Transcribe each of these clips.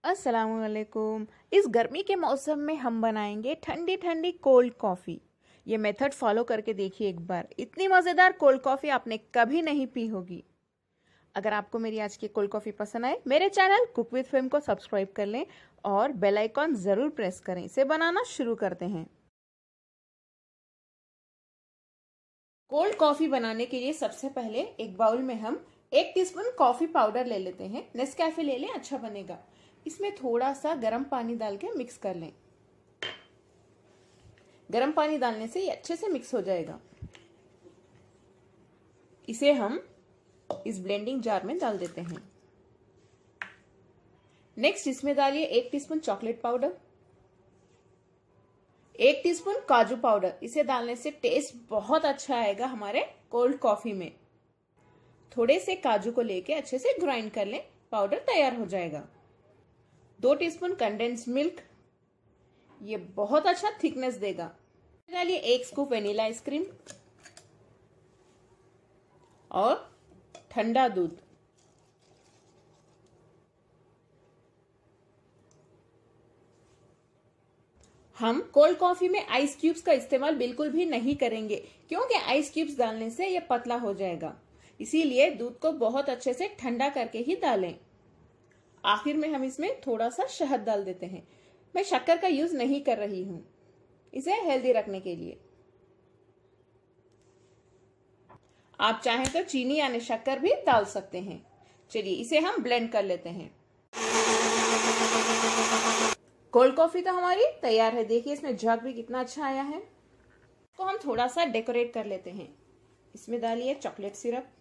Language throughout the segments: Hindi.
अस्सलामुअलैकुम। इस गर्मी के मौसम में हम बनाएंगे ठंडी ठंडी कोल्ड कॉफ़ी। ये मेथड फॉलो करके देखिए एक बार, इतनी मज़ेदार कोल्ड कॉफ़ी आपने कभी नहीं पी होगी। अगर आपको मेरी आज की कोल्ड कॉफ़ी पसंद आए, मेरे चैनल कुक विद फेम को सब्सक्राइब कर लें और बेल आइकॉन ज़रूर प्रेस करें। इसे बनाना शुरू करते हैं। कोल्ड कॉफ़ी बनाने के लिए सबसे पहले एक बाउल में हम 1 टीस्पून कॉफ़ी पाउडर ले लेते हैं। नेस्कैफे ले लें, अच्छा बनेगा। इसमें थोड़ा सा गर्म पानी डाल के मिक्स कर लें। गर्म पानी डालने से ये अच्छे से मिक्स हो जाएगा। इसे हम इस ब्लेंडिंग जार में डाल देते हैं। नेक्स्ट इसमें डालिए 1 टीस्पून चॉकलेट पाउडर, 1 टीस्पून काजू पाउडर। इसे डालने से टेस्ट बहुत अच्छा आएगा हमारे कोल्ड कॉफी में। थोड़े से काजू को लेके अच्छे से ग्राइंड कर लें, पाउडर तैयार हो जाएगा। 2 टीस्पून कंडेंस्ड मिल्क, ये बहुत अच्छा थिकनेस देगा। डालिए 1 स्कूप वेनिला आइसक्रीम और ठंडा दूध। हम कोल्ड कॉफी में आइस क्यूब्स का इस्तेमाल बिल्कुल भी नहीं करेंगे, क्योंकि आइस क्यूब्स डालने से यह पतला हो जाएगा। इसीलिए दूध को बहुत अच्छे से ठंडा करके ही डालें। आखिर में हम इसमें थोड़ा सा शहद डाल देते हैं। मैं शक्कर का यूज नहीं कर रही हूं, इसे हेल्दी रखने के लिए। आप चाहें तो चीनी यानी शक्कर भी डाल सकते हैं। चलिए इसे हम ब्लेंड कर लेते हैं। कोल्ड कॉफी तो हमारी तैयार है। देखिए इसमें जग भी कितना अच्छा आया है। तो हम थोड़ा सा डेकोरेट कर लेते हैं। इसमें डालिए चॉकलेट सिरप,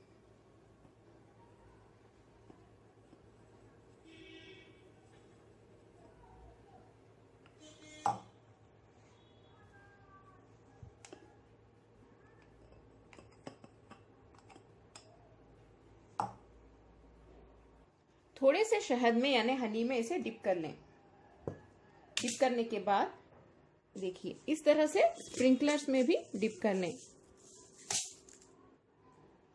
थोड़े से शहद में यानी हनी में इसे डिप कर लें। डिप करने के बाद देखिए इस तरह से स्प्रिंकलर्स में भी डिप कर लें।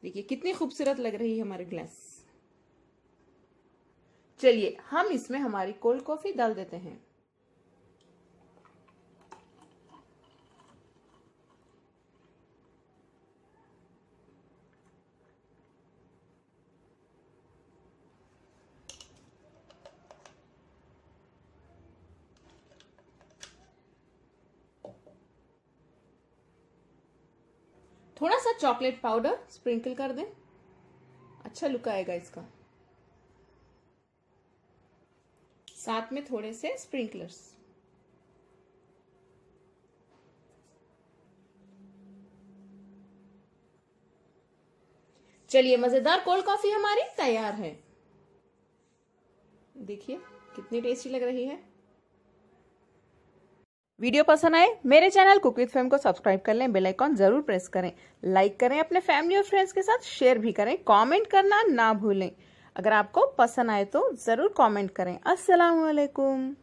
देखिए कितनी खूबसूरत लग रही है हमारी ग्लास। चलिए हम इसमें हमारी कोल्ड कॉफी डाल देते हैं। थोड़ा सा चॉकलेट पाउडर स्प्रिंकल कर दें, अच्छा लुक आएगा इसका। साथ में थोड़े से स्प्रिंकलर्स। चलिए मजेदार कोल्ड कॉफी हमारी तैयार है। देखिए कितनी टेस्टी लग रही है। वीडियो पसंद आए, मेरे चैनल कुक विद फेम को सब्सक्राइब कर लें, बेल आइकॉन जरूर प्रेस करें, लाइक करें, अपने फैमिली और फ्रेंड्स के साथ शेयर भी करें, कमेंट करना ना भूलें। अगर आपको पसंद आए तो जरूर कमेंट करें। अस्सलाम वालेकुम।